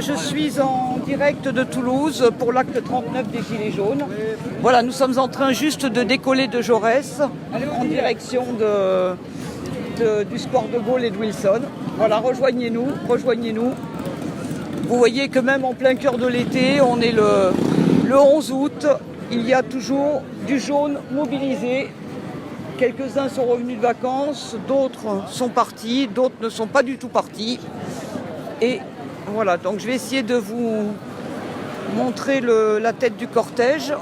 Je suis en direct de Toulouse pour l'acte 39 des Gilets jaunes. Voilà, nous sommes en train juste de décoller de Jaurès en direction du square de Gaulle et de Wilson. Voilà, rejoignez-nous, rejoignez-nous. Vous voyez que même en plein cœur de l'été, on est le 11 août, il y a toujours du jaune mobilisé. Quelques-uns sont revenus de vacances, d'autres sont partis, d'autres ne sont pas du tout partis. Et voilà, donc je vais essayer de vous montrer la tête du cortège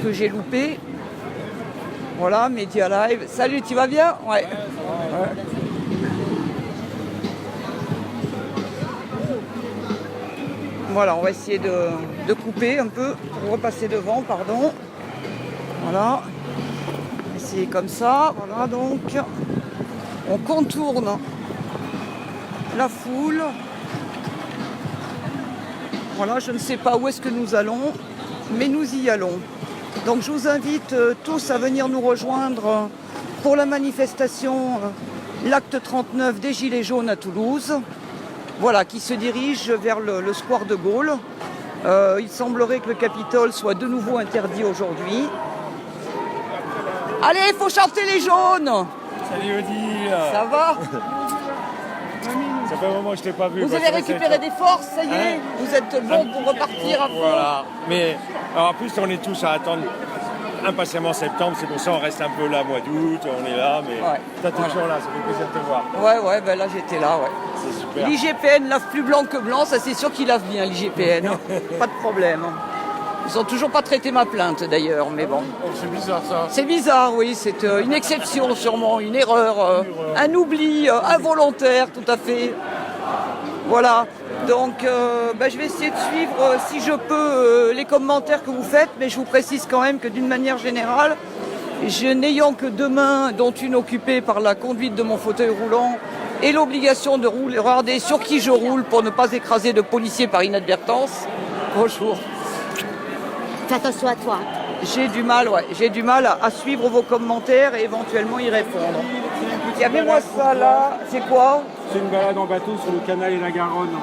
que j'ai loupé. Voilà, Média Live. Salut, tu vas bien? Ouais. Voilà, on va essayer de couper un peu pour repasser devant, pardon. Voilà. Essayer comme ça. Voilà, donc on contourne la foule. Voilà, je ne sais pas où est-ce que nous allons, mais nous y allons. Donc je vous invite tous à venir nous rejoindre pour la manifestation, l'acte 39 des Gilets jaunes à Toulouse. Voilà, qui se dirige vers le square de Gaulle. Il semblerait que le Capitole soit de nouveau interdit aujourd'hui. Allez, il faut chanter les jaunes! Salut Odile! Ça va? Ça fait un moment que je t'ai pas vu. Vous avez récupéré des forces, ça y est? Hein? Vous êtes bon pour repartir à fond? Voilà. Mais alors, en plus, on est tous à attendre impatiemment septembre. C'est pour ça qu'on reste un peu là, mois d'août. On est là, mais Ouais. t'es toujours là. Ça fait plaisir de te voir. Ouais, ben là j'étais là, ouais. C'est super. L'IGPN lave plus blanc que blanc, ça c'est sûr qu'il lave bien l'IGPN. Pas de problème. Ils n'ont toujours pas traité ma plainte d'ailleurs, mais bon. Oh, c'est bizarre ça. C'est bizarre, oui, c'est une exception sûrement, une erreur, un oubli involontaire, tout à fait. Voilà, donc je vais essayer de suivre, si je peux, les commentaires que vous faites, mais je vous précise quand même que d'une manière générale, n'ayant que 2 mains, dont une occupée par la conduite de mon fauteuil roulant, et l'obligation de regarder sur qui je roule pour ne pas écraser de policiers par inadvertance. Bonjour. Fais attention à toi. J'ai du mal à suivre vos commentaires et éventuellement y répondre. Tiens, mets-moi ça là, c'est quoi? C'est une balade en bateau sur le canal et la Garonne.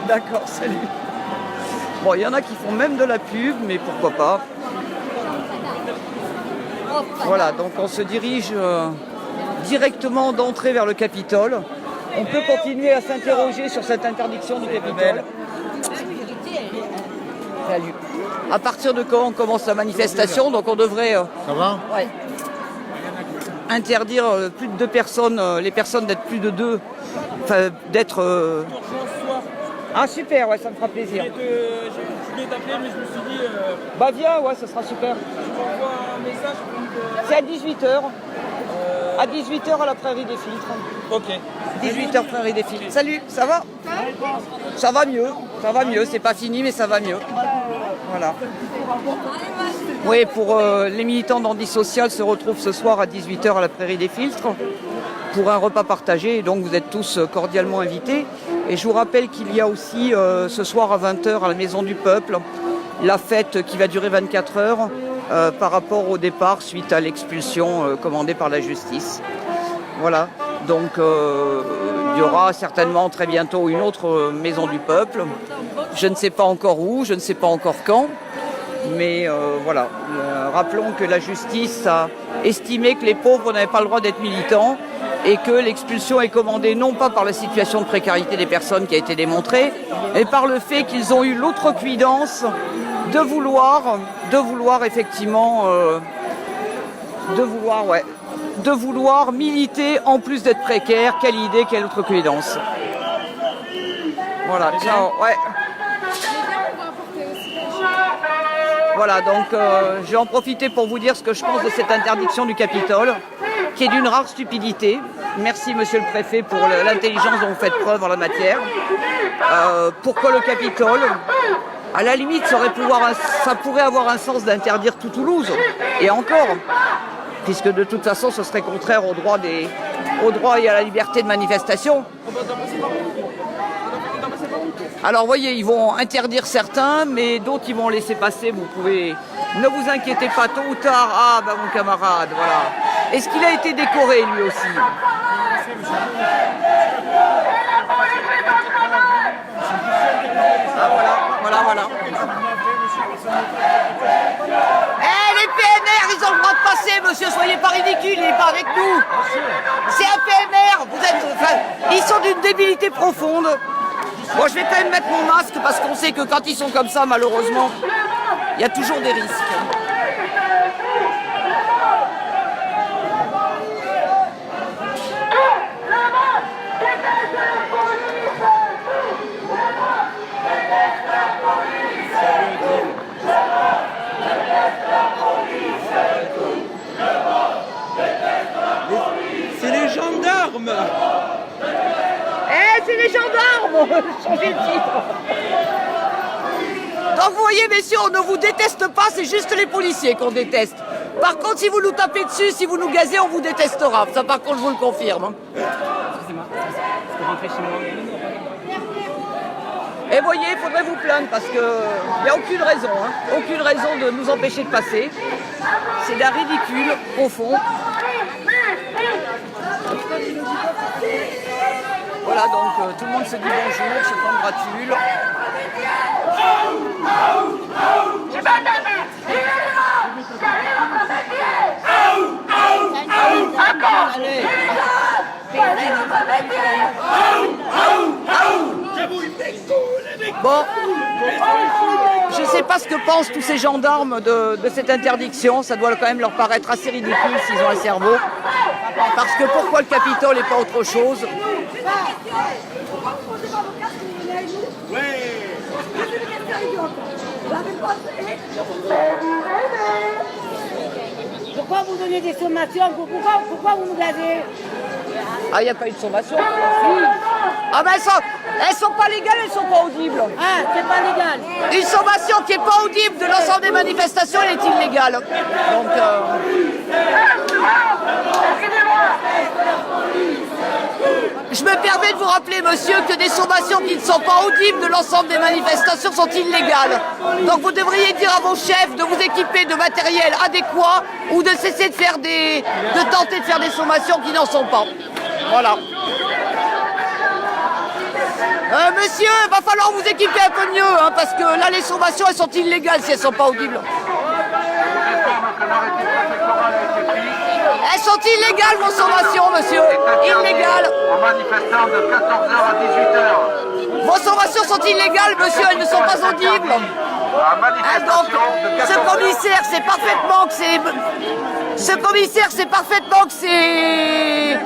D'accord, salut. Bon, il y en a qui font même de la pub, mais pourquoi pas. Voilà, donc on se dirige directement d'entrée vers le Capitole. On peut continuer à s'interroger sur cette interdiction du Capitole. Salut. À partir de quand on commence la manifestation, donc on devrait Ça va? ouais, interdire plus de 2 personnes, les personnes d'être plus de 2, enfin d'être... Ah super, ouais, ça me fera plaisir. Je voulais t'appeler, mais je me suis dit, Bah viens, ouais, ça sera super. je m'envoie un message. C'est à 18h. À 18h à la Prairie des Filtres. Ok. 18h Prairie des Filtres. Salut, ça va? Ça va mieux, c'est pas fini mais ça va mieux. Voilà. Oui, pour les militants d'Antisocial se retrouvent ce soir à 18h à la Prairie des Filtres pour un repas partagé, et donc vous êtes tous cordialement invités. Et je vous rappelle qu'il y a aussi ce soir à 20h à la Maison du Peuple la fête qui va durer 24 heures par rapport au départ suite à l'expulsion commandée par la justice. Voilà, donc il y aura certainement très bientôt une autre Maison du Peuple. Je ne sais pas encore où, je ne sais pas encore quand, mais voilà. Rappelons que la justice a estimé que les pauvres n'avaient pas le droit d'être militants et que l'expulsion est commandée non pas par la situation de précarité des personnes qui a été démontrée, mais par le fait qu'ils ont eu l'outrecuidance de vouloir effectivement, de vouloir militer en plus d'être précaire. Quelle idée, quelle outrecuidance. Voilà, ciao, ouais. Voilà, donc je vais en profiter pour vous dire ce que je pense de cette interdiction du Capitole, qui est d'une rare stupidité. Merci monsieur le préfet pour l'intelligence dont vous faites preuve en la matière. Pourquoi le Capitole? À la limite, ça pourrait avoir un sens d'interdire tout Toulouse, et encore, puisque de toute façon ce serait contraire au droit et à la liberté de manifestation. Alors voyez, ils vont interdire certains, mais d'autres ils vont laisser passer. Vous pouvez, ne vous inquiétez pas, tôt ou tard. Ah bah mon camarade, voilà. Est-ce qu'il a été décoré lui aussi? les PNR, ils ont le droit de passer, monsieur, soyez pas ridicules, il n'est pas avec nous. C'est un PNR, ils sont d'une débilité profonde. Bon, je vais quand même mettre mon masque parce qu'on sait que quand ils sont comme ça, malheureusement, il y a toujours des risques. C'est les gendarmes. C'est les gendarmes. Changez le titre. Donc vous voyez, messieurs, on ne vous déteste pas, c'est juste les policiers qu'on déteste. Par contre, si vous nous tapez dessus, si vous nous gazez, on vous détestera. Ça, par contre, je vous le confirme. Excusez-moi, est-ce que rentrer chez moi? Et voyez, il faudrait vous plaindre parce qu'il n'y a aucune raison, aucune raison de nous empêcher de passer. C'est d'un ridicule profond. Voilà, donc tout le monde se dit bonjour, se congratule. Allez. Bon, je ne sais pas ce que pensent tous ces gendarmes de cette interdiction. Ça doit quand même leur paraître assez ridicule s'ils ont un cerveau. Parce que pourquoi le Capitole et pas autre chose? Pourquoi vous donnez des sommations? Pourquoi vous nous gazez? Ah, il n'y a pas eu de sommation? Ah ben elles sont pas légales, elles sont pas audibles. Ah, c'est pas légal. Une sommation qui n'est pas audible de l'ensemble des manifestations, elle est illégale. Donc, je me permets de vous rappeler, monsieur, que des sommations qui ne sont pas audibles de l'ensemble des manifestations sont illégales. Donc vous devriez dire à vos chefs de vous équiper de matériel adéquat ou de cesser de tenter de faire des sommations qui n'en sont pas. Voilà. Monsieur, il va falloir vous équiper un peu mieux, parce que là, les sommations, elles sont illégales si elles ne sont pas audibles. Elles sont illégales, vos sommations, monsieur. Illégales. Aux manifestants de 14h à 18h. Vos sommations sont illégales, monsieur, elles ne sont pas audibles. Donc, ce commissaire, c'est parfaitement que c'est... Ce commissaire, c'est parfaitement que c'est...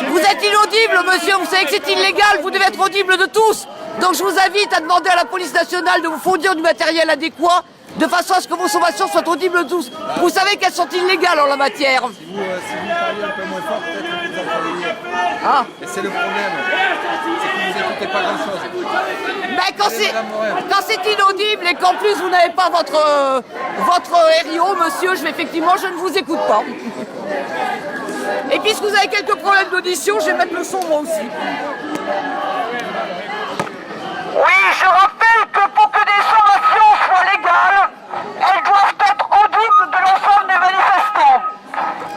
Vous êtes inaudible, monsieur, vous savez que c'est illégal, vous devez être audible de tous. Donc je vous invite à demander à la police nationale de vous fournir du matériel adéquat, de façon à ce que vos sommations soient audibles de tous. Vous savez qu'elles sont illégales en la matière. Si vous parliez un peu moins fort, peut-être que vous entendriez. Ah. Et c'est le problème, c'est que vous n'écoutez pas grand-chose. Mais quand c'est inaudible et qu'en plus vous n'avez pas votre RIO, monsieur, je ne vous écoute pas. Et puisque vous avez quelques problèmes d'audition, je vais mettre le son moi aussi. Oui, je rappelle que pour que des sommations soient légales, elles doivent être audibles de l'ensemble des manifestants.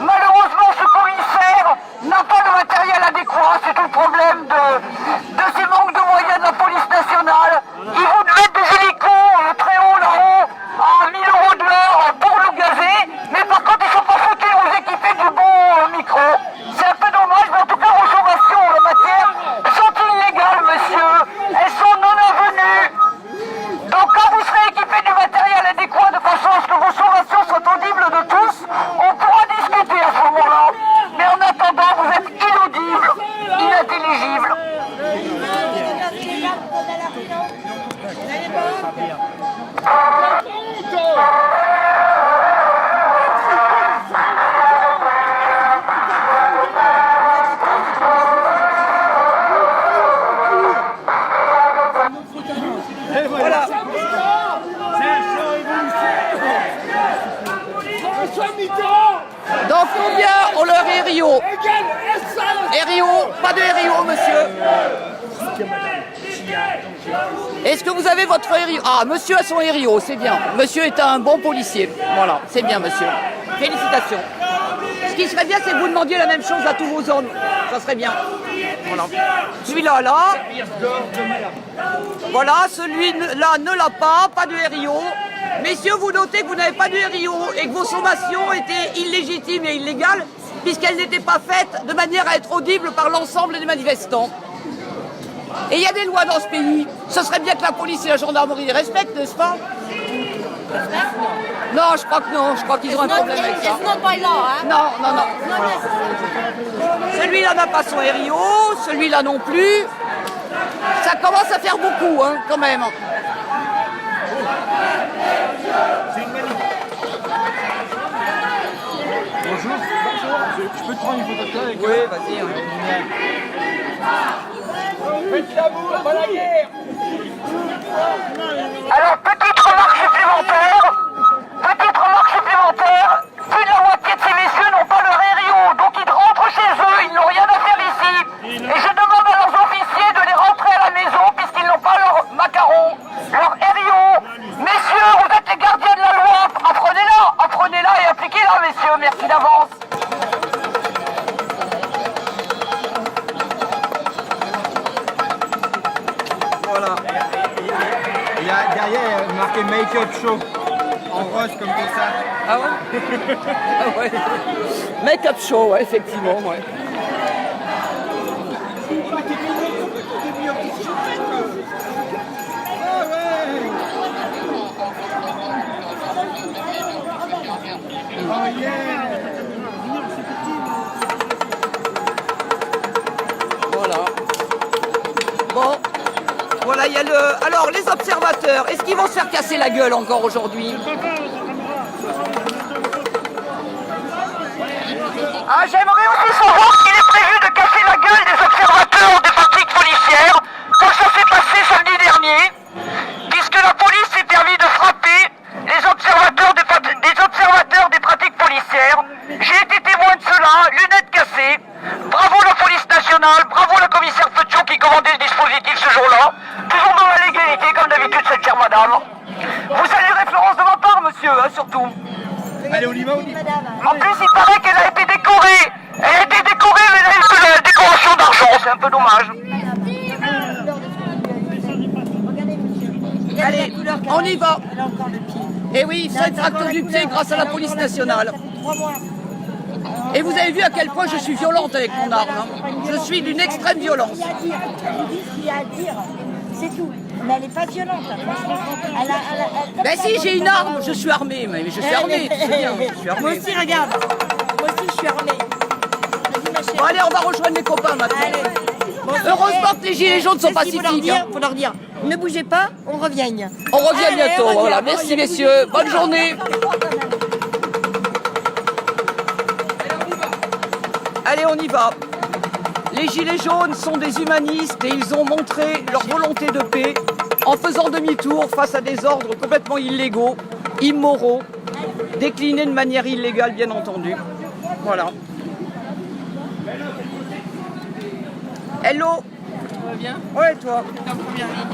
Malheureusement, ce commissaire n'a pas de matériel adéquat, c'est tout le problème de ces manques de moyens de la police nationale. Ils vont mettre des hélicos très haut là-haut, à 1000 € de l'heure pour le gazer, mais par contre, ils ne sont pas foutus de vous équiper du bon micro. C'est un peu dommage, mais en tout cas, vos sommations en la matière sont illégales, monsieur. Elles sont non avenues. Donc, quand vous serez équipé du matériel adéquat de façon à ce que vos sommations soient audibles de tous, on pourra discuter à ce moment-là. Mais en attendant, vous êtes inaudibles, inintelligibles. Voilà. Donc combien ont leur RIO? RIO, pas de RIO, monsieur. Est-ce que vous avez votre RIO? Ah, monsieur a son RIO, c'est bien. Monsieur est un bon policier. Voilà, c'est bien, monsieur. Félicitations. Ce qui serait bien, c'est que vous demandiez la même chose à tous vos hommes. Ça serait bien. Voilà. Celui-là, là. Voilà, celui-là ne l'a pas de RIO. Messieurs, vous notez que vous n'avez pas de RIO et que vos sommations étaient illégitimes et illégales puisqu'elles n'étaient pas faites de manière à être audibles par l'ensemble des manifestants. Et il y a des lois dans ce pays. Ce serait bien que la police et la gendarmerie les respectent, n'est-ce pas? Non, je crois que non. Je crois qu'ils ont un problème avec ça. Non. Voilà. Celui-là n'a pas son RIO, celui-là non plus. Ça commence à faire beaucoup, hein, quand même. Bonjour. Je peux te prendre une photo de toi avec Oui, vas-y. Faites l'amour, pas la guerre. Alors, petite remarque supplémentaire. Plus de la moitié de ces messieurs n'ont pas leur RIO, donc ils rentrent chez eux, ils n'ont rien à faire ici. Et je demande à leurs officiers de les rentrer à la maison puisqu'ils n'ont pas leur macaron, leur RIO. Messieurs, vous êtes les gardiens de la loi, apprenez-la et appliquez-la, messieurs. Merci d'avance. Voilà. Il y a derrière marqué Make-up Show. En rose comme ça. Ah ouais. Ah ouais. Make-up show, ouais, effectivement, ouais. Voilà. Bon. Voilà, il y a le... Alors, les observateurs, est-ce qu'ils vont se faire casser la gueule encore aujourd'hui? Ah, j'aimerais aussi savoir s'il est prévu de casser la gueule des observateurs des pratiques policières, comme ça s'est passé samedi dernier, puisque la police s'est permis de frapper les observateurs des pratiques policières. J'ai été témoin de cela, lunettes cassées. Bravo la police nationale, bravo la commissaire Petiot qui commandait ce dispositif ce jour-là. Toujours dans la légalité, comme d'habitude, cette chère madame. Vous saluerez Florence de ma part, monsieur, hein, surtout. Allez, on y va. En plus, il paraît qu'elle a été décorée. Elle a été décorée, mais elle a eu la décoration d'argent. C'est un peu dommage. Allez, on y va. Et oui, ça fracture du pied grâce à la police nationale. Et vous avez vu à quel point je suis violente avec mon arme. Hein. Je suis d'une extrême violence. Il y a à dire. Ils disent qu'il y a à dire. C'est tout. Mais elle n'est pas violente, franchement. Ben si, j'ai une arme, je suis armée. Mais je suis armée, tu sais bien. Je suis armée. Moi aussi, regarde. Moi aussi, je suis armée. Bon, allez, on va rejoindre mes copains maintenant. Allez. Heureusement que les gilets jaunes sont pacifiques. Il faut leur dire, ne bougez pas, on revient. On revient Allez, bientôt. on revient, Voilà, on merci revient. messieurs. Bonne journée. Allez, on y va. Les gilets jaunes sont des humanistes et ils ont montré leur volonté de paix en faisant demi-tour face à des ordres complètement illégaux, immoraux, déclinés de manière illégale, bien entendu. Voilà. Hello. Ça va bien? Ouais, toi. T'étais en première ligne.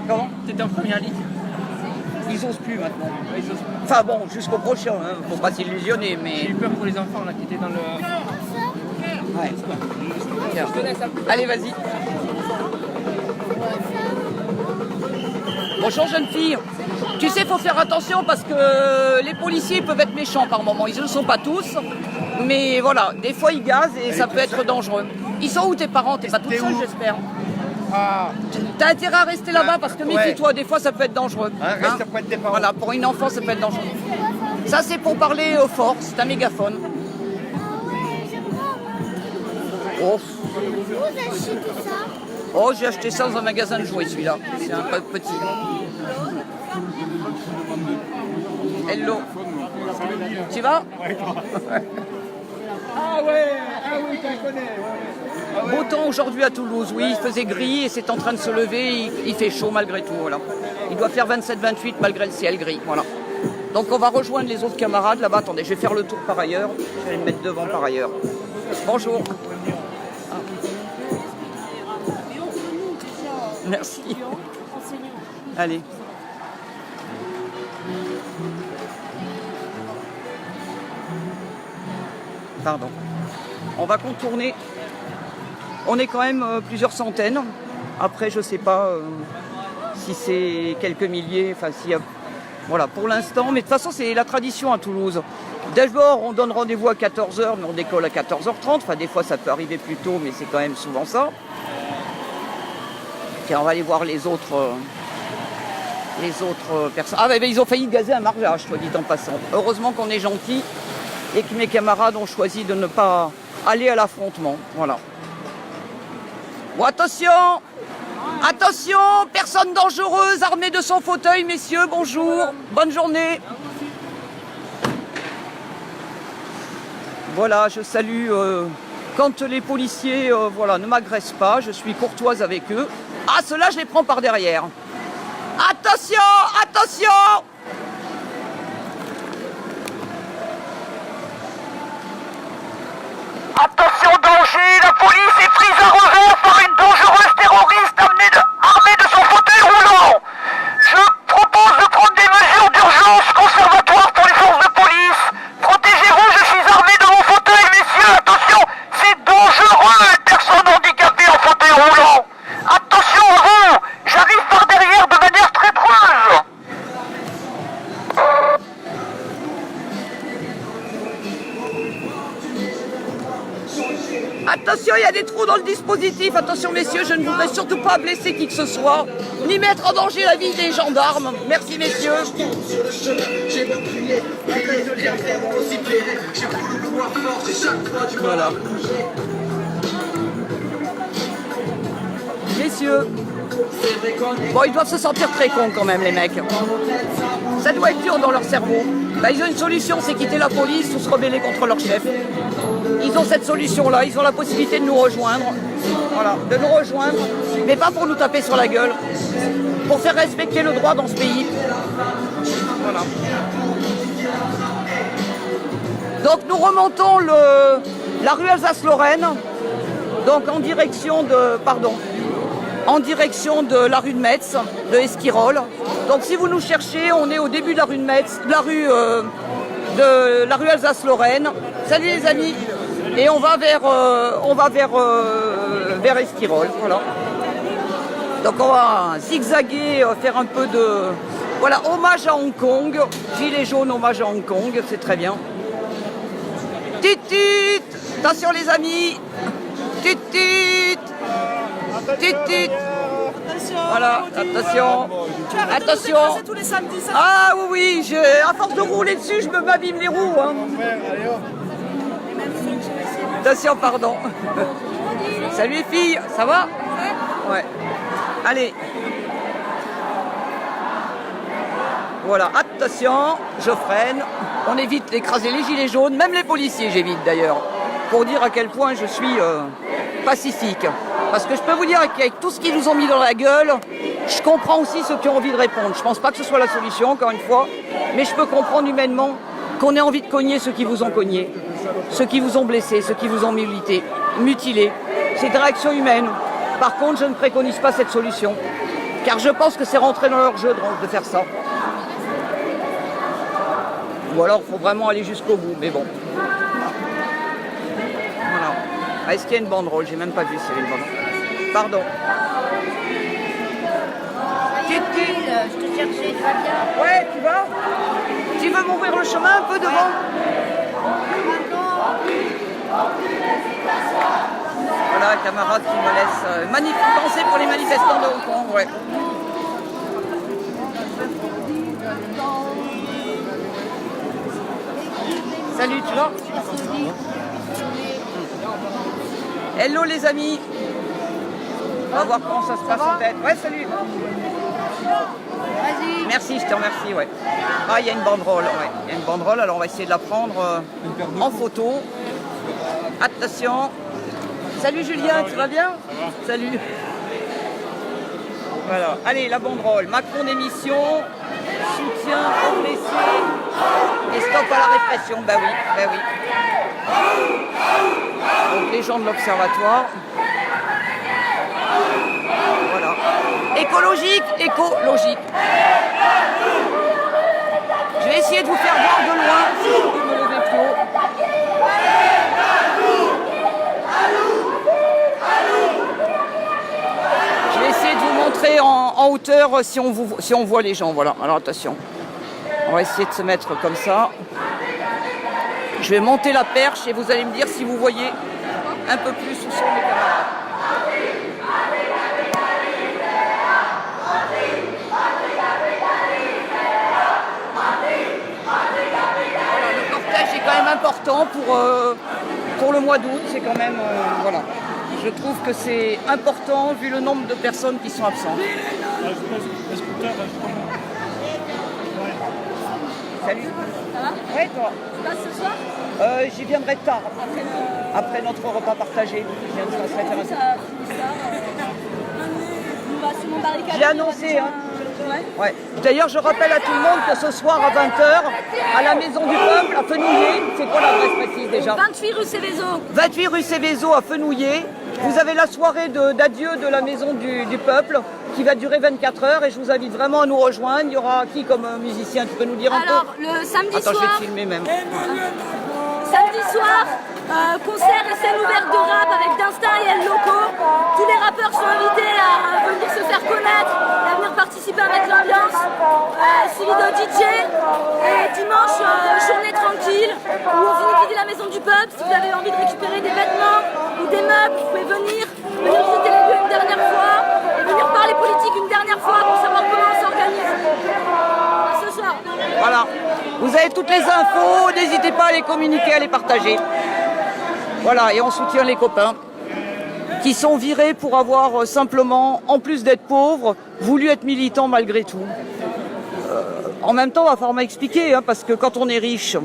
Comment? T'étais en première ligne. Ils osent plus maintenant. Ouais, ils osent plus. Enfin bon, jusqu'au prochain, hein. Faut pas s'illusionner, J'ai mais... eu peur pour les enfants là qui étaient dans le. Ouais. Tiens. Allez, vas-y. Bonjour, jeune fille. Tu sais, faut faire attention parce que les policiers peuvent être méchants par moment. Ils ne le sont pas tous, mais voilà, des fois ils gazent et ça peut être dangereux. Ils sont où tes parents? T'es pas toute seule, j'espère. T'as intérêt à rester là-bas parce que méfie-toi, des fois ça peut être dangereux. Reste auprès de tes parents. Voilà, pour une enfant ça peut être dangereux. Ça c'est pour parler fort, c'est un mégaphone. Oh. Oh, j'ai acheté ça dans un magasin de jouets celui-là. C'est un peu petit. Hello. Tu vas? Ah oui, tu la connais. Beau temps aujourd'hui à Toulouse, oui, il faisait gris et c'est en train de se lever, il fait chaud malgré tout, voilà. Il doit faire 27-28 malgré le ciel gris, voilà. Donc on va rejoindre les autres camarades là-bas. Attendez, je vais faire le tour par ailleurs, je vais me mettre devant par ailleurs. Bonjour. Ah. Merci. Allez. Pardon. On va contourner On est quand même plusieurs centaines. Après, je sais pas si c'est quelques milliers, enfin s'il y a... Voilà, pour l'instant, mais de toute façon, c'est la tradition à Toulouse. D'abord, on donne rendez-vous à 14h, mais on décolle à 14h30. Enfin, des fois, ça peut arriver plus tôt, mais c'est quand même souvent ça. Tiens, on va aller voir les autres personnes. Ah, ils ont failli gazer un mariage, soit dit en passant. Heureusement qu'on est gentil et que mes camarades ont choisi de ne pas aller à l'affrontement. Voilà. Bon, attention! Attention, personne dangereuse armée de son fauteuil, messieurs, bonjour, bonne journée. Voilà, je salue quand les policiers voilà, ne m'agressent pas, je suis courtoise avec eux. Ah, ceux-là, je les prends par derrière. Attention, attention! Attention, danger, la police est prise à revers par une dangereuse terroriste armée de son fauteuil roulant. Je propose de prendre des mesures d'urgence conservatoires pour les forces de police. Protégez-vous, je suis armé de mon fauteuil, messieurs, attention, c'est dangereux, une personne handicapée en fauteuil roulant. Attention à vous, j'arrive par derrière de manière très proche. Attention, il y a des trous dans le dispositif. Attention, messieurs, je ne voudrais surtout pas blesser qui que ce soit, ni mettre en danger la vie des gendarmes. Merci, messieurs. Voilà. Messieurs. Bon, ils doivent se sentir très cons quand même, les mecs. Ça doit être dur dans leur cerveau. Bah, ils ont une solution, c'est quitter la police ou se rebeller contre leur chef. Ils ont cette solution-là, ils ont la possibilité de nous rejoindre. Voilà, de nous rejoindre, mais pas pour nous taper sur la gueule, pour faire respecter le droit dans ce pays. Voilà. Donc nous remontons la rue Alsace-Lorraine, donc en direction de la rue de Metz, de Esquirol. Donc si vous nous cherchez, on est au début de la rue de Metz, de la rue Alsace-Lorraine. Salut les amis. Et on va vers Esquirol, voilà. Donc on va zigzaguer, faire un peu de... Voilà, hommage à Hong Kong. Gilets jaunes, hommage à Hong Kong, c'est très bien. Titit. Attention les amis. Titit. Titit. Voilà, attention. Attention. Tous les samedis, ça. Ah oui, à force de rouler dessus, je me m'abîme les roues. Hein. Attention, pardon. Salut les filles, ça va? Ouais. Allez. Voilà, attention, je freine. On évite d'écraser les gilets jaunes, même les policiers j'évite d'ailleurs. Pour dire à quel point je suis pacifique. Parce que je peux vous dire qu'avec tout ce qu'ils nous ont mis dans la gueule, je comprends aussi ceux qui ont envie de répondre. Je pense pas que ce soit la solution, encore une fois, mais je peux comprendre humainement qu'on ait envie de cogner ceux qui vous ont cogné, ceux qui vous ont blessé, ceux qui vous ont mutilé. C'est une réaction humaine. Par contre, je ne préconise pas cette solution, car je pense que c'est rentré dans leur jeu de faire ça. Ou alors, il faut vraiment aller jusqu'au bout, mais bon. Voilà. Ah, est-ce qu'il y a une banderole? J'ai même pas vu s'il y avait une banderole. Pardon. Je te cherchais, tu vas bien? Ouais, tu vas? Tu veux m'ouvrir le chemin un peu devant? Voilà, camarade qui me laisse penser pour les manifestants de Hong Kong, ouais. Salut, tu vas? Hello les amis. On va voir comment ça se passe en tête. Ouais, salut. Vas-y. Merci, je te remercie, ouais. Ah, il y a une banderole, ouais. Il y a une banderole, alors on va essayer de la prendre en photo. Attention. Salut Julien, tu vas bien? Salut. Voilà, allez, la banderole. Macron démission, soutien aux blessés et stop à la répression. Bah oui, bah oui. Donc les gens de l'Observatoire. Voilà. Écologique, écologique. Je vais essayer de vous faire voir de loin si je peux me lever plus haut. montrer en hauteur si on voit les gens. Voilà, alors attention. On va essayer de se mettre comme ça. Je vais monter la perche et vous allez me dire si vous voyez un peu plus où sont mes camarades. Voilà, le cortège est quand même important pour le mois d'août. C'est quand même... voilà. Je trouve que c'est important vu le nombre de personnes qui sont absentes. Salut. Ça va? Ouais, toi? Tu passes ce soir? J'y viendrai tard, après notre repas partagé. Je viens de se faire un... Ça finit ça. On va sûrement barricader. J'ai annoncé, hein. Ouais. Ouais. D'ailleurs, je rappelle à tout le monde que ce soir à 20h, à la Maison du Peuple, à Fenouillet, c'est quoi l'adresse précise déjà? 28 rue Céveso. 28 rue Céveso à Fenouillet. Vous avez la soirée d'adieu de la Maison du Peuple qui va durer 24 heures et je vous invite vraiment à nous rejoindre. Il y aura qui comme musicien? Tu peux nous dire un peu? Alors, le samedi Attends, je vais soir, te filmer même. samedi soir, concert et scène ouverte de rap avec Dinstinct et El Loco. Tous les rappeurs sont invités à venir se faire connaître et à venir participer à mettre l'ambiance. Suivi de DJ. Et dimanche, journée tranquille où on finit de vider la Maison du Peuple. Si vous avez envie de récupérer des vêtements ou des meubles, vous pouvez venir visiter les lieux une dernière fois et venir parler politique une dernière fois pour savoir comment on s'organise. À ce soir. Voilà. Vous avez toutes les infos, n'hésitez pas à les communiquer, à les partager. Voilà, et on soutient les copains qui sont virés pour avoir simplement, en plus d'être pauvres, voulu être militants malgré tout. En même temps, il va falloir m'expliquer, hein, parce que quand on est riche,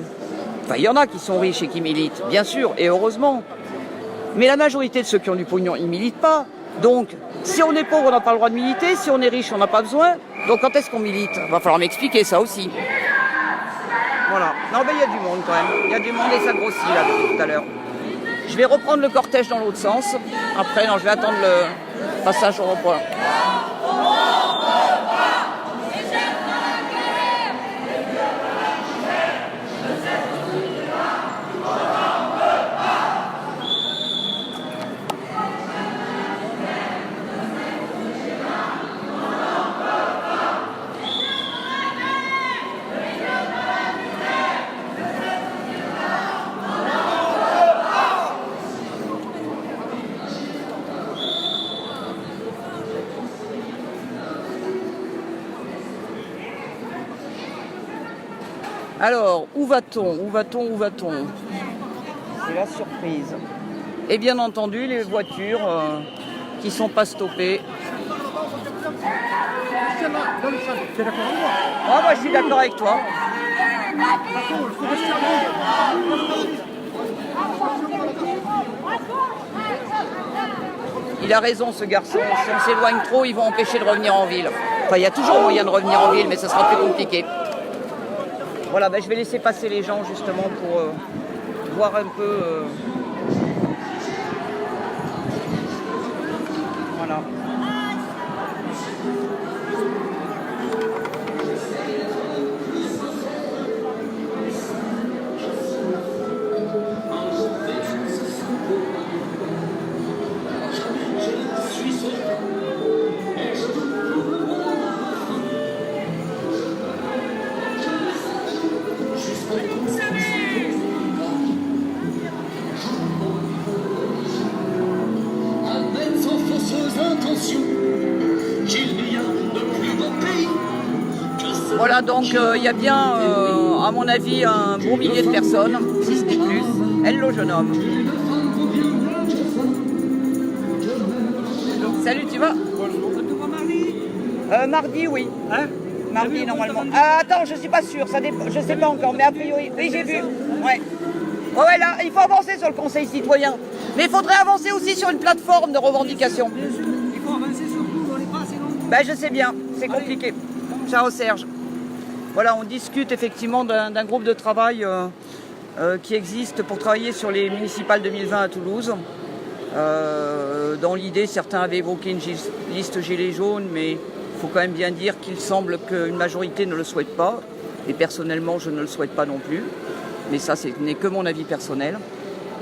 enfin, il y en a qui sont riches et qui militent, bien sûr, et heureusement. Mais la majorité de ceux qui ont du pognon, ils ne militent pas. Donc, si on est pauvre, on n'a pas le droit de militer. Si on est riche, on n'a pas besoin. Donc, quand est-ce qu'on milite? Il va falloir m'expliquer ça aussi. Voilà. Non, mais il y a du monde quand même. Il y a du monde et ça grossit là depuis tout à l'heure. Je vais reprendre le cortège dans l'autre sens. Après, non, je vais attendre le passage au rond-point. Alors, où va-t-on? Où va-t-on? Où va-t-on? C'est la surprise. Et bien entendu, les voitures qui ne sont pas stoppées. Ah, moi, je suis d'accord avec toi. Il a raison, ce garçon. Si on s'éloigne trop, ils vont empêcher de revenir en ville. Enfin, il y a toujours moyen de revenir en ville, mais ça sera plus compliqué. Voilà, ben je vais laisser passer les gens justement pour voir un peu. Voilà. Voilà, donc il y a bien, à mon avis, un bon millier de personnes, si ce n'est plus. Hello, jeune homme. Salut, tu vas? Mardi, oui. Hein? Mardi, normalement. Attends, je suis pas sûre, ça dépend, je sais pas encore, mais a priori, oui, j'ai vu. Ouais. Ouais, là, il faut avancer sur le Conseil citoyen. Mais il faudrait avancer aussi sur une plateforme de revendication. Il faut avancer surtout, on n'est pas assez nombreux. Ben, je sais bien, c'est compliqué. Ciao, Serge. Voilà, on discute effectivement d'un groupe de travail qui existe pour travailler sur les municipales 2020 à Toulouse. Dans l'idée, certains avaient évoqué une liste gilet jaune, mais il faut quand même bien dire qu'il semble qu'une majorité ne le souhaite pas. Et personnellement, je ne le souhaite pas non plus. Mais ça, ce n'est que mon avis personnel.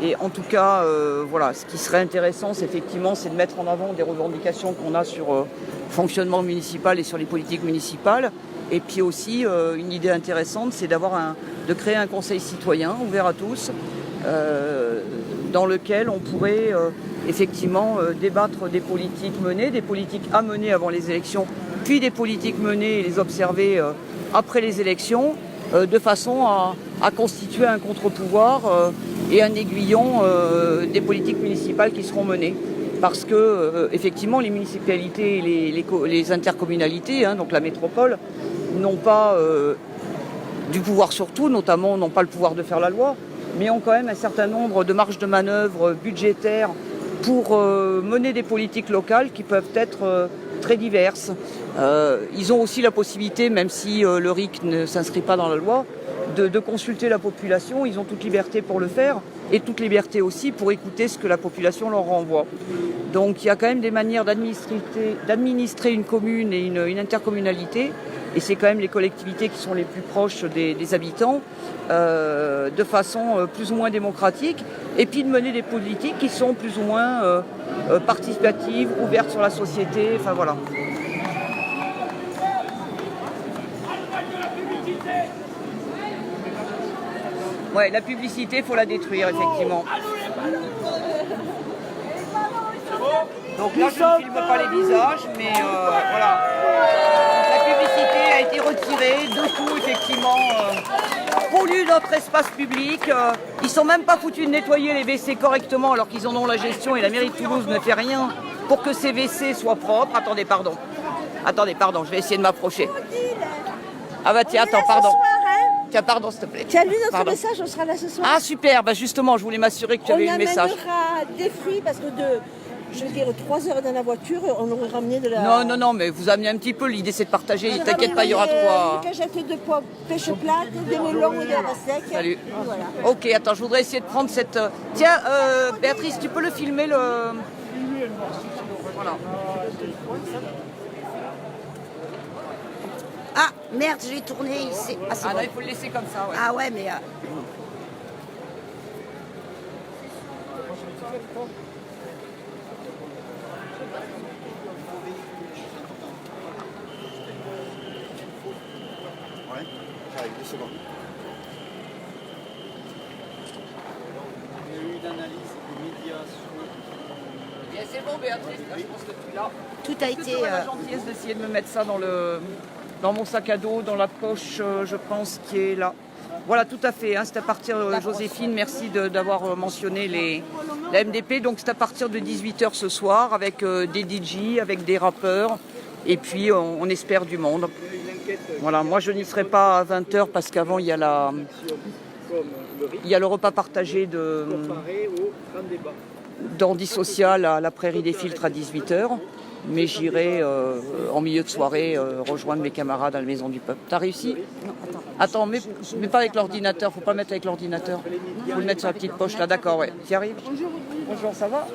Et en tout cas, voilà, ce qui serait intéressant, c'est effectivement, c'est de mettre en avant des revendications qu'on a sur le fonctionnement municipal et sur les politiques municipales. Et puis aussi, une idée intéressante, c'est de créer un conseil citoyen ouvert à tous, dans lequel on pourrait effectivement débattre des politiques menées, des politiques à mener avant les élections, puis des politiques menées et les observer après les élections, de façon à constituer un contre-pouvoir et un aiguillon des politiques municipales qui seront menées. Parce que, effectivement, les municipalités et les intercommunalités, donc la métropole, n'ont pas du pouvoir sur tout, notamment n'ont pas le pouvoir de faire la loi, mais ont quand même un certain nombre de marges de manœuvre budgétaires pour mener des politiques locales qui peuvent être très diverses. Ils ont aussi la possibilité, même si le RIC ne s'inscrit pas dans la loi, de consulter la population. Ils ont toute liberté pour le faire et toute liberté aussi pour écouter ce que la population leur renvoie. Donc il y a quand même des manières d'administrer une commune et une intercommunalité, et c'est quand même les collectivités qui sont les plus proches des habitants, de façon plus ou moins démocratique, et puis de mener des politiques qui sont plus ou moins participatives, ouvertes sur la société, enfin voilà. Ouais, la publicité, il faut la détruire, effectivement. Donc là, je ne filme pas les visages, mais voilà. La publicité a été retirée, de tout, effectivement. Pollue notre espace public. Ils sont même pas foutus de nettoyer les WC correctement, alors qu'ils en ont la gestion, et la mairie de Toulouse ne fait rien pour que ces WC soient propres. Attendez, pardon. Attendez, pardon, je vais essayer de m'approcher. Ah bah tiens, attends, pardon. Tiens, pardon, s'il te plaît. Tu as lu notre message, on sera là ce soir. Ah super, bah justement, je voulais m'assurer que tu avais eu le message. On amènera des fruits parce que je veux dire, 3 heures dans la voiture, on aurait ramené de la... Non, mais vous amenez un petit peu, l'idée c'est de partager, t'inquiète pas, il y aura de quoi. Des cagettes de pois, pêche plate, des melons et de la sec. Salut. Voilà. Ok, attends, je voudrais essayer de prendre cette... Tiens, Béatrice, tu peux le filmer, le... Voilà. Ah, merde, je l'ai tourné ici. Ah, Ah non, il faut le laisser comme ça, ouais. Ah ouais, mais... Ouais, j'arrive, 2 secondes. Il y a eu une analyse des médias sur... C'est bon, Béatrice, là, je pense que tu l'as. Tout a Est-ce que été... tu aurais la gentillesse d'essayer de me mettre ça dans mon sac à dos, dans la poche, je pense, qui est là. Voilà, tout à fait. C'est à partir, Joséphine, merci d'avoir mentionné la MDP. Donc c'est à partir de 18h ce soir, avec des DJ, avec des rappeurs, et puis on espère du monde. Voilà, moi je n'y serai pas à 20h parce qu'avant il y a le repas partagé d'Andy Social à la Prairie des Filtres à 18h. Mais j'irai en milieu de soirée rejoindre mes camarades à la Maison du Peuple. T'as réussi? Non, attends, mais pas avec l'ordinateur, faut pas le mettre avec l'ordinateur. Faut le mettre sur la petite poche là, d'accord, ouais. Tu y arrives? Bonjour, ça va?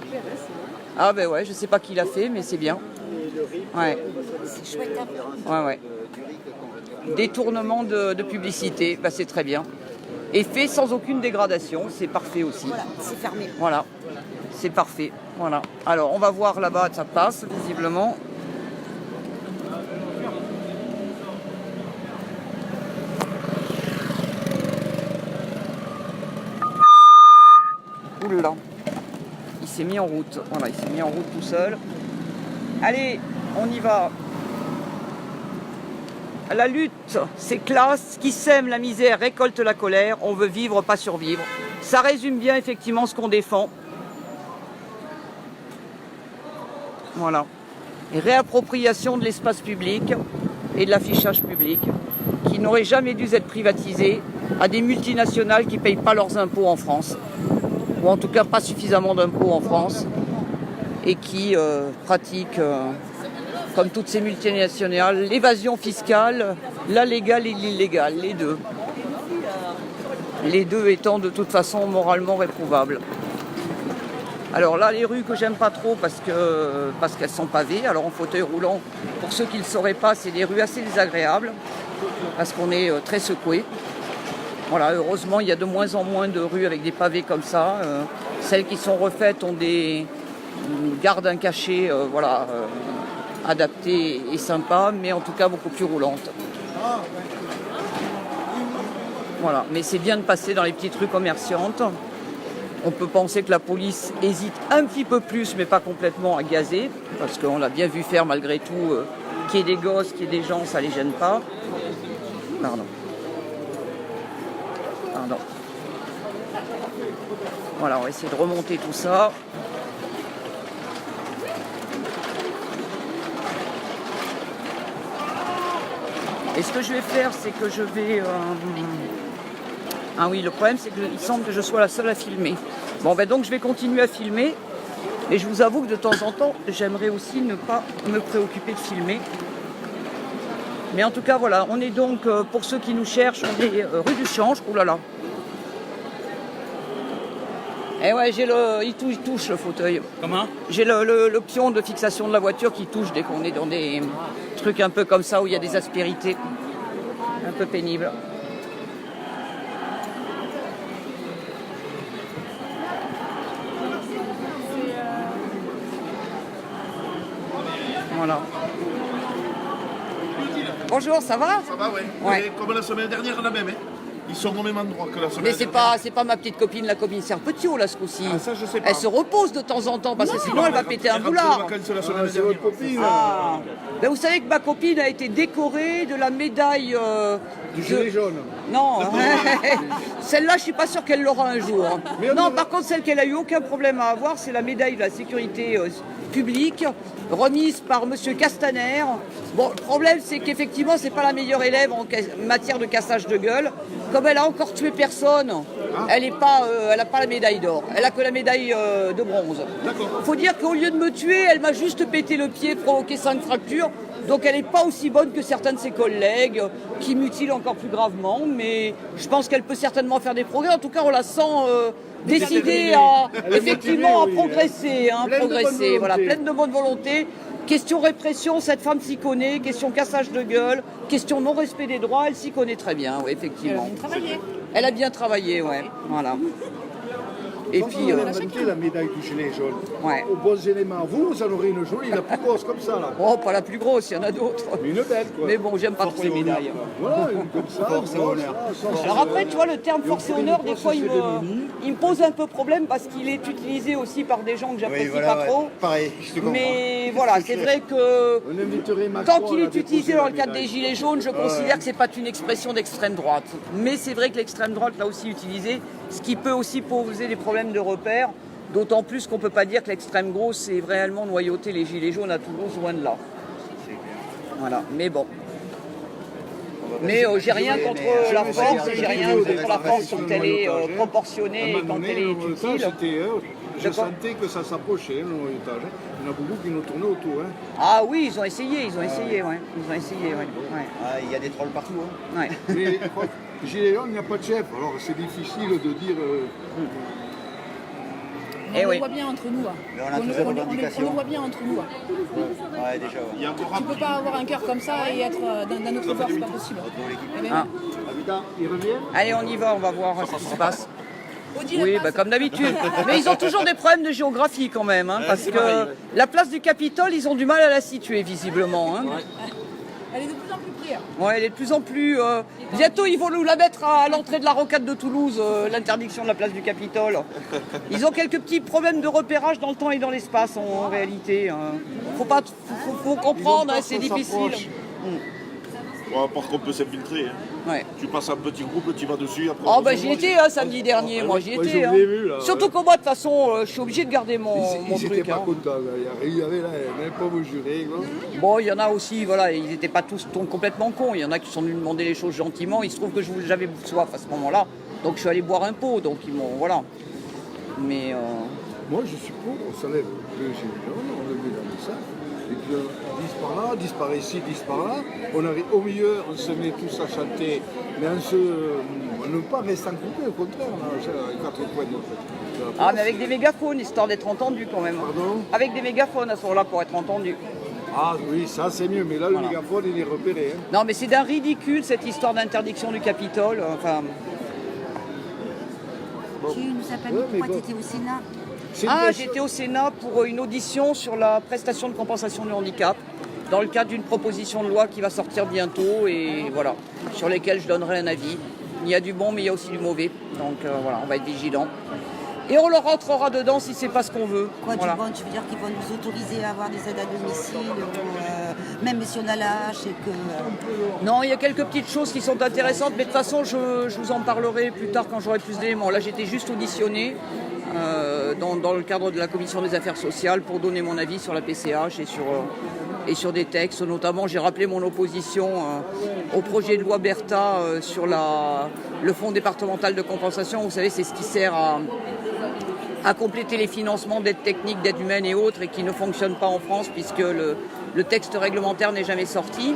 Ah ben ouais, je sais pas qui l'a fait, mais c'est bien. Ouais. C'est chouette. Ouais. Détournement de publicité, bah c'est très bien. Et fait sans aucune dégradation, c'est parfait aussi. Voilà, c'est fermé. Voilà, c'est parfait. Voilà. Alors, on va voir là-bas, ça passe, visiblement. Oula. Il s'est mis en route. Voilà, il s'est mis en route tout seul. Allez, on y va. La lutte, c'est classe. Qui sème la misère récolte la colère. On veut vivre, pas survivre. Ça résume bien effectivement ce qu'on défend. Voilà. Et réappropriation de l'espace public et de l'affichage public qui n'aurait jamais dû être privatisé à des multinationales qui ne payent pas leurs impôts en France, ou en tout cas pas suffisamment d'impôts en France, et qui pratiquent, comme toutes ces multinationales, l'évasion fiscale, la légale et l'illégale, les deux. Les deux étant de toute façon moralement réprouvables. Alors là, les rues que j'aime pas trop parce qu'elles sont pavées, alors en fauteuil roulant, pour ceux qui ne le sauraient pas, c'est des rues assez désagréables parce qu'on est très secoué. Voilà, heureusement, il y a de moins en moins de rues avec des pavés comme ça. Celles qui sont refaites ont gardent un cachet adapté et sympa, mais en tout cas beaucoup plus roulante. Voilà, mais c'est bien de passer dans les petites rues commerçantes. On peut penser que la police hésite un petit peu plus, mais pas complètement à gazer, parce qu'on l'a bien vu faire malgré tout, qu'il y ait des gosses, qu'il y ait des gens, ça ne les gêne pas. Pardon. Voilà, on va essayer de remonter tout ça. Et ce que je vais faire, c'est que je vais... Ah oui, le problème, c'est qu'il semble que je sois la seule à filmer. Bon, ben donc je vais continuer à filmer. Et je vous avoue que de temps en temps, j'aimerais aussi ne pas me préoccuper de filmer. Mais en tout cas, voilà, on est donc, pour ceux qui nous cherchent, on est rue du Change. Oh là là. Eh ouais, il touche le fauteuil. Comment? J'ai l'option de fixation de la voiture qui touche dès qu'on est dans des trucs un peu comme ça où il y a des aspérités. Un peu pénible. Voilà. Bonjour, ça va? Ça va, ouais. Ouais. Comme la semaine dernière, la même. Hein. Ils sont au même endroit que la semaine Mais dernière. c'est pas ma petite copine, la copine Serpetio, là, ce coup-ci. Ah, ça, je sais pas. Elle se repose de temps en temps, parce que sinon elle va péter un boulard. C'est votre copine. Ah. Ben, vous savez que ma copine a été décorée de la médaille... Du gilet jaune. Non, celle-là, je suis pas sûre qu'elle l'aura un jour. Non, par contre, celle qu'elle a eu aucun problème à avoir, c'est la médaille de la sécurité publique, remise par Monsieur Castaner. Bon, le problème, c'est qu'effectivement, c'est pas la meilleure élève en matière de cassage de gueule. Comme elle a encore tué personne, elle n'a pas la médaille d'or. Elle a que la médaille de bronze. Il faut dire qu'au lieu de me tuer, elle m'a juste pété le pied, provoqué 5 fractures. Donc elle n'est pas aussi bonne que certains de ses collègues qui mutilent encore plus gravement. Mais je pense qu'elle peut certainement faire des progrès. En tout cas, on la sent décidée à effectivement à progresser. Progresser. Voilà, pleine de bonne volonté. Question répression, cette femme s'y connaît. Question cassage de gueule. Question non-respect des droits, elle s'y connaît très bien, oui, effectivement. Elle a bien travaillé. Elle a bien travaillé, ouais. Voilà. Et puis, vous avez inventé la médaille du gilet jaune. Ouais. Aux bons éléments. Vous en aurez une jolie, la plus grosse comme ça, là. Oh, pas la plus grosse, il y en a d'autres. Mais une belle, quoi. Mais bon, j'aime pas trop ces médailles. Voilà, une comme ça. Force et honneur. Alors après, tu vois, le terme force et honneur, des fois, il me pose un peu problème parce qu'il est utilisé aussi par des gens que j'apprécie pas trop. Pareil, je te comprends. Mais voilà, c'est vrai que On inviterait Macron tant qu'il à est utilisé déposer dans la le cadre des médaille. gilets jaunes, je considère que c'est pas une expression d'extrême droite. Mais c'est vrai que l'extrême droite l'a aussi utilisé, ce qui peut aussi poser des problèmes de repères. D'autant plus qu'on ne peut pas dire que l'extrême grosse ait réellement noyauté les gilets jaunes à Toulouse, loin de là. Voilà, mais bon. Mais j'ai rien contre la force, j'ai rien contre la force quand elle est proportionnée et quand elle est utile. Je sentais que ça s'approchait, le étage. Il y en a beaucoup qui nous tournaient autour. Hein. Ah oui, ils ont essayé, ouais. Ils ont essayé, ouais. Ouais. Ah, il y a des trolls partout. Hein. Ouais. Mais gilet jaune, il n'y a pas de chef. Alors c'est difficile de dire... Eh On oui. le voit bien entre nous. Mais on a tous des revendications. On le voit bien entre nous. Ouais, déjà, ouais. Il y a encore Tu peux pas avoir un cœur comme ça et être d'un autre bord, c'est pas possible. Eh ben, Ah. Putain, il revient. Allez, on y va, on va voir ce qui se passe. Odile, Oui, elle passe. bah, comme d'habitude. Mais ils ont toujours des problèmes de géographie quand même, hein, parce que la place du Capitole, ils ont du mal à la situer visiblement. Hein. Elle est de plus en plus pire. Ouais, elle est de plus en plus... Bientôt, ils vont nous la mettre à l'entrée de la rocade de Toulouse, l'interdiction de la place du Capitole. Ils ont quelques petits problèmes de repérage dans le temps et dans l'espace, en réalité. Faut comprendre, hein, c'est difficile. Bon, par contre, on peut s'infiltrer. Hein. Ouais. Tu passes un petit groupe, tu vas dessus. Après, Oh bah j'y étais samedi dernier, moi j'y étais. Hein. Surtout qu'au moi de toute façon, je suis obligé de garder mon Ils n'étaient truc. pas Hein. contents. Il y avait là, même pas me jurer. Bon, il y en a aussi, voilà, ils n'étaient pas tous complètement cons. Il y en a qui sont venus demander les choses gentiment. Il se trouve que j'avais soif à ce moment-là, donc je suis allé boire un pot. Donc ils m'ont, voilà. Mais Moi, je suis pour, on s'enlève le gilet jaune, on le met dans le sac. Et puis on 10 par là, 10 par ici, 10 par là. On arrive au milieu, on se met tous à chanter, mais on ne pas rester en coupé, au contraire, on a 4 coins en fait. ah, mais avec des mégaphones, histoire d'être entendu quand même. Pardon ? Avec des mégaphones à ce moment-là pour être entendu. Ah oui, ça c'est mieux, mais là le mégaphone il est repéré. Hein. Non, mais c'est d'un ridicule cette histoire d'interdiction du Capitole. Enfin, Tu nous as pas dit Ouais, mais pourquoi bon. tu étais au Sénat. C'est Ah, bien j'étais au Sénat pour une audition sur la prestation de compensation du handicap, dans le cadre d'une proposition de loi qui va sortir bientôt, et voilà, sur lesquelles je donnerai un avis. Il y a du bon, mais il y a aussi du mauvais, donc voilà, on va être vigilants. Et on leur rentrera dedans si c'est pas ce qu'on veut. Quoi Voilà. du bon, tu veux dire qu'ils vont nous autoriser à avoir des aides à domicile, même si on a l'âge et que... Non, il y a quelques petites choses qui sont intéressantes, mais de toute façon, je vous en parlerai plus tard quand j'aurai plus d'éléments. Là, j'étais juste auditionné dans le cadre de la Commission des affaires sociales pour donner mon avis sur la PCH et sur des textes. Notamment, j'ai rappelé mon opposition au projet de loi Bertha sur le fonds départemental de compensation. Vous savez, c'est ce qui sert à compléter les financements d'aides techniques, d'aides humaines et autres, et qui ne fonctionnent pas en France puisque le texte réglementaire n'est jamais sorti,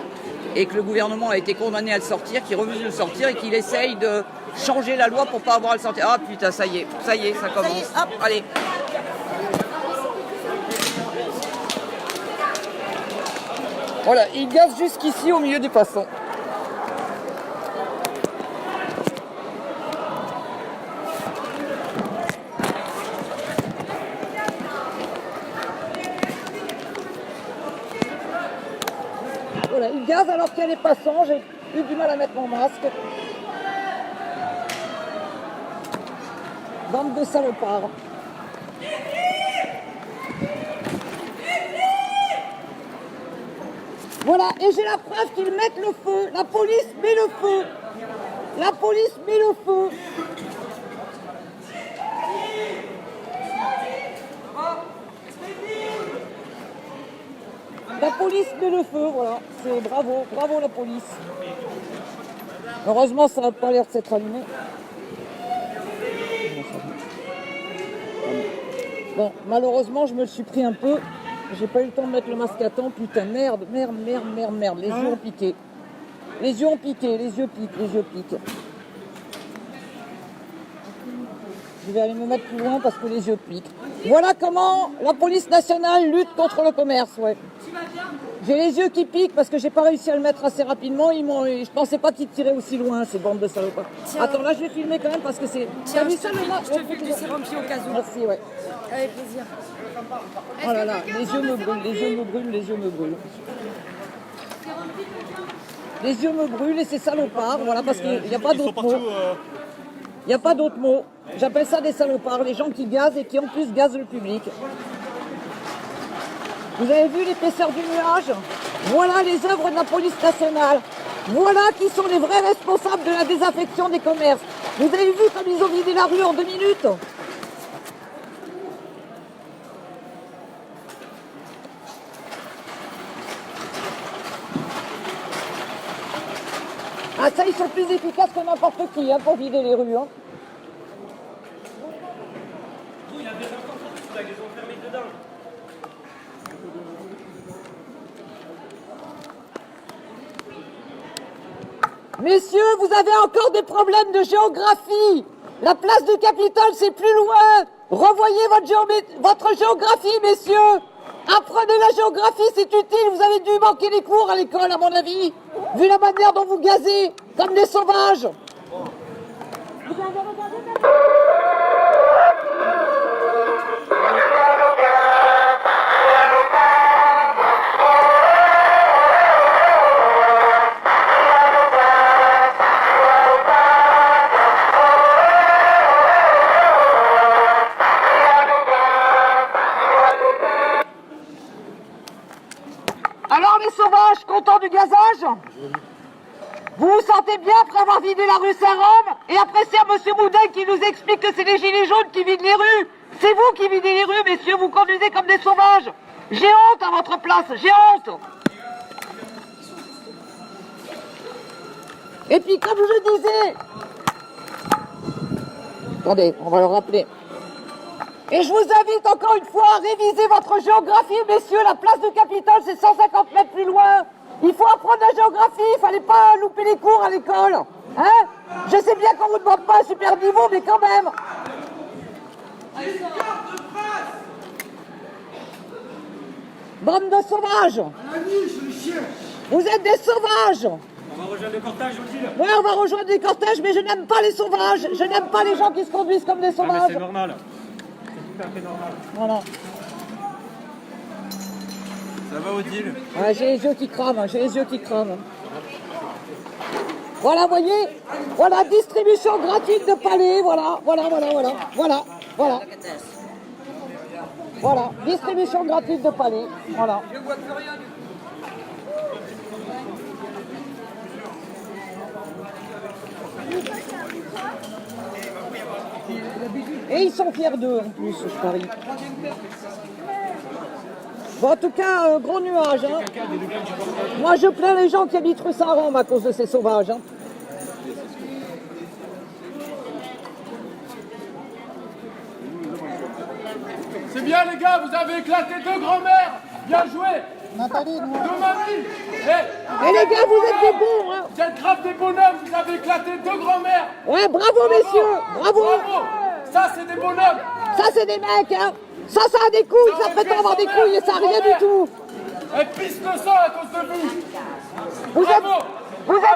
et que le gouvernement a été condamné à le sortir, qu'il refuse de le sortir et qu'il essaye de changer la loi pour pas avoir à le sortir. Ah putain, ça y est, ça commence. Hop, allez. Voilà, il gaze jusqu'ici au milieu des passants. Voilà, il gaze alors qu'il y a les passants, j'ai eu du mal à mettre mon masque. Bande de salopards. Voilà, et j'ai la preuve qu'ils mettent le feu. La police met le feu. La police met le feu. La police met le feu, voilà. C'est bravo, bravo la police. Heureusement, ça n'a pas l'air de s'être allumé. Bon, malheureusement, je me le suis pris un peu. J'ai pas eu le temps de mettre le masque à temps. Putain, merde. Les yeux ont piqué. Les yeux piquent. Je vais aller me mettre plus loin parce que les yeux piquent. Voilà comment la police nationale lutte contre le commerce, ouais. J'ai les yeux qui piquent parce que j'ai pas réussi à le mettre assez rapidement. Je pensais pas qu'ils tiraient aussi loin, ces bandes de salopards. Attends, là je vais filmer quand même parce que c'est... T'as vu ça, le masque? Je te file du sérum pied au cas où. Merci, ouais. Avec plaisir. Oh là là, les yeux me brûlent. Les yeux me brûlent et c'est salopard, voilà, parce qu'il n'y a pas d'autre mot. Il n'y a pas d'autre mot. J'appelle ça des salopards, les gens qui gazent et qui en plus gazent le public. Vous avez vu l'épaisseur du nuage? Voilà les œuvres de la police nationale. Voilà qui sont les vrais responsables de la désaffection des commerces. Vous avez vu comme ils ont vidé la rue en 2 minutes? Ah ça, ils sont plus efficaces que n'importe qui pour vider les rues. Hein. Il y a des enfants qui les ont fermés dedans. Messieurs, vous avez encore des problèmes de géographie. La place du Capitole, c'est plus loin. Revoyez votre géographie, messieurs. Apprenez la géographie, c'est utile. Vous avez dû manquer les cours à l'école, à mon avis. Vu la manière dont vous gazez, comme des sauvages. Vous avez regardé Alors les sauvages, contents du gazage? Vous vous sentez bien après avoir vidé la rue Saint-Rome et après c'est monsieur Moudin qui nous explique que c'est les gilets jaunes qui vident les rues? C'est vous qui videz les rues, messieurs, vous conduisez comme des sauvages. J'ai honte à votre place, j'ai honte. Et puis comme je disais... Attendez, on va le rappeler. Et je vous invite encore une fois à réviser votre géographie, messieurs. La place du Capitole, c'est 150 mètres plus loin. Il faut apprendre la géographie, il fallait pas louper les cours à l'école. Hein? Je sais bien qu'on vous demande pas un super niveau, mais quand même. Bande de sauvages. Vous êtes des sauvages. On va rejoindre le cortège, Odile. Ouais, on va rejoindre les cortèges, mais je n'aime pas les sauvages. Je n'aime pas les gens qui se conduisent comme des Ah, mais sauvages. c'est normal. C'est tout à fait normal. Voilà. Ça va, Odile? Ouais, j'ai les yeux qui crament, j'ai les yeux qui crament. Voilà, voyez, voilà, distribution gratuite de palais, voilà, voilà, distribution gratuite de palais, voilà. Et ils sont fiers d'eux en plus, je parie. Bon, en tout cas, gros nuage. Hein. Moi, je plains les gens qui habitent rue Saint-Rome à cause de ces sauvages. Hein. C'est bien, les gars, vous avez éclaté 2 grands-mères. Bien joué. Nathalie, nous. 2 mamies. Et les gars, vous êtes des bons. Hein. Vous êtes grave des bonhommes. Vous avez éclaté 2 grands-mères. Ouais, bravo, messieurs. Bravo. Ça, c'est des bonhommes. Ça, c'est des mecs. Hein. Ça a des couilles. Ça prétend avoir des couilles et ça a rien du tout. Elle pisse le sang à cause de vous. Vous êtes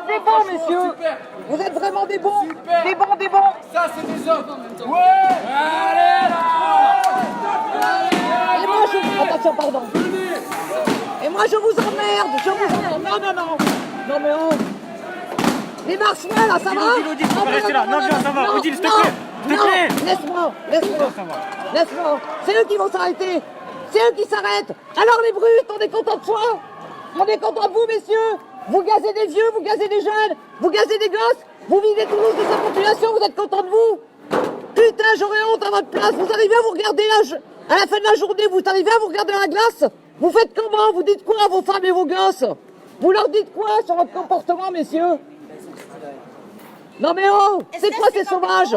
des bons, messieurs. Super. Vous êtes vraiment des bons. Super. Des bons, des bons. Ça, c'est des hommes. Ouais. Allez, là. Et moi, attention, pardon. Et moi, je vous emmerde. Je vous emmerde. Non. Non, mais oh. Les martiens, là, ça va? Odile, faut pas rester là. Non, viens, ça va. Odile, s'il te plaît. S'il te plaît. Laisse-moi. C'est eux qui vont s'arrêter. C'est eux qui s'arrêtent. Alors les brutes, on est contents de toi. On est contents de vous, messieurs. Vous gazez des vieux, vous gazez des jeunes, vous gazez des gosses. Vous videz Toulouse de sa population, vous êtes contents de vous. Putain, j'aurais honte à votre place. Vous arrivez à vous regarder à la fin de la journée, vous arrivez à vous regarder dans la glace. Vous faites comment? Vous dites quoi à vos femmes et vos gosses? Vous leur dites quoi sur votre comportement, messieurs? Non mais oh, c'est quoi ces sauvages?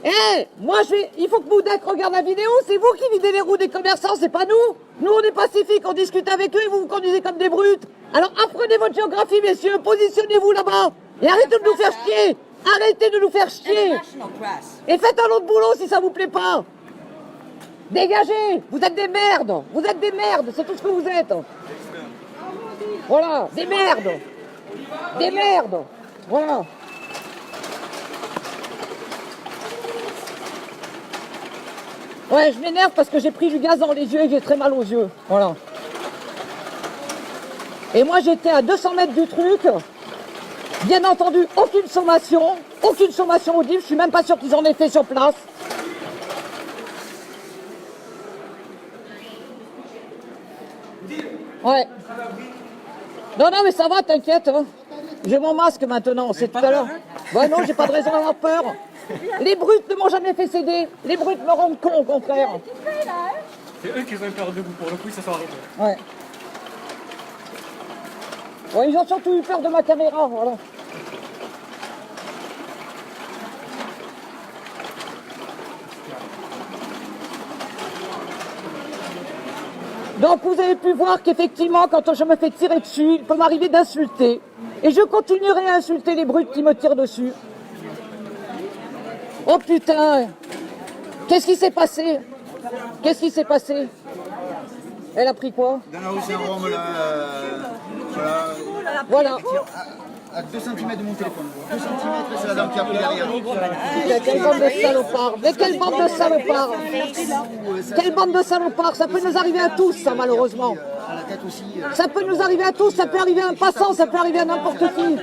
Il faut que Boudec regarde la vidéo, c'est vous qui videz les roues des commerçants, c'est pas nous. Nous on est pacifiques, on discute avec eux et vous vous conduisez comme des brutes. Alors apprenez votre géographie, messieurs, positionnez-vous là-bas et arrêtez de nous faire chier. Arrêtez de nous faire chier. Et faites un autre boulot si ça vous plaît pas. Dégagez, vous êtes des merdes, c'est tout ce que vous êtes. Voilà, des merdes, voilà. Ouais, je m'énerve parce que j'ai pris du gaz dans les yeux et j'ai très mal aux yeux. Voilà. Et moi, j'étais à 200 mètres du truc. Bien entendu, aucune sommation audible. Je suis même pas sûr qu'ils en aient fait sur place. Ouais. Non, mais ça va, t'inquiète. Hein. J'ai mon masque maintenant, c'est tout à l'heure. Bah non, j'ai pas de raison d'avoir peur. Les brutes ne m'ont jamais fait céder. Les brutes me rendent con, au contraire. C'est eux qui ont eu peur de vous. Pour le coup, ils se sont arrêtés. Ouais. Ouais, ils ont surtout eu peur de ma caméra, voilà. Donc vous avez pu voir qu'effectivement, quand je me fais tirer dessus, il peut m'arriver d'insulter. Et je continuerai à insulter les brutes qui me tirent dessus. Oh putain! Qu'est-ce qui s'est passé? Elle a pris quoi? Dans la rue Saint-Rome, là, voilà. À 2 cm de mon téléphone. 2 cm, c'est la dame qui a pris derrière. Quelle bande de salopards! Mais quelle bande de salopards! Quelle bande de salopards! Ça peut nous arriver à tous, ça, malheureusement. À la tête aussi. Ça peut nous arriver à tous, ça peut arriver à un passant, ça peut arriver à n'importe qui.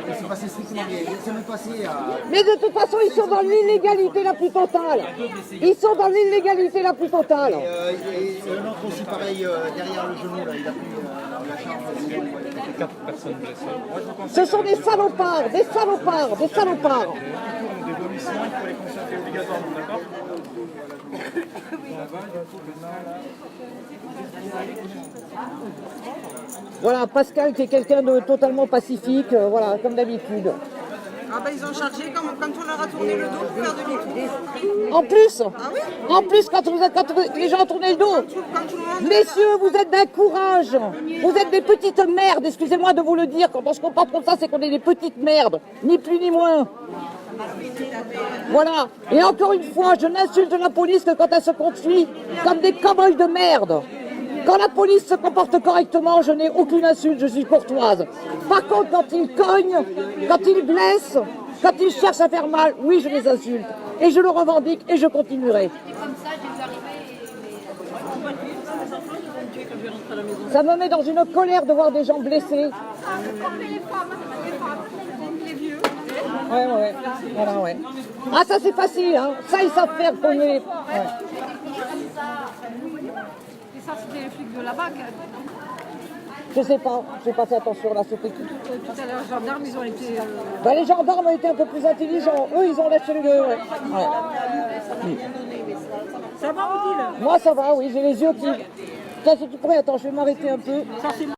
Il s'est passé strictement rien. Il s'est même passé à... Mais de toute façon, ils sont dans l'illégalité la plus totale. Et un autre aussi, pareil, derrière le genou, là, il a pris la charge. 4 personnes blessées. Ce sont des salopards. Des vomissements, il faut les consulter obligatoirement, d'accord? Voilà, Pascal qui est quelqu'un de totalement pacifique, voilà, comme d'habitude. Ah ben ils ont chargé quand on leur a tourné le dos pour faire demi-tour. En plus, quand les gens ont tourné le dos. Messieurs, vous êtes d'un courage. Vous êtes des petites merdes, excusez-moi de vous le dire. Quand on se comporte comme ça, c'est qu'on est des petites merdes. Ni plus ni moins. Voilà. Et encore une fois, je n'insulte la police que quand elle se conduit comme des cow-boys de merde. Quand la police se comporte correctement, je n'ai aucune insulte, je suis courtoise. Par contre, quand ils cognent, quand ils blessent, quand ils cherchent à faire mal, oui, je les insulte. Et je le revendique et je continuerai. Ça me met dans une colère de voir des gens blessés. Ouais. Voilà, ouais. Ah, ça c'est facile, hein. Ça, ils savent faire cogner. Ouais. Et ça, c'était les flics de la BAC. Je sais pas, j'ai pas fait attention là, c'était qui? Tout à l'heure, les gendarmes, ils ont été... Bah, les gendarmes ont été un peu plus intelligents. Eux, ils ont lâché le gueux, ouais. Ça va, Odile? Moi, ça va, oui, j'ai les yeux qui... Tiens, si tu pourrais, attends, je vais m'arrêter un peu.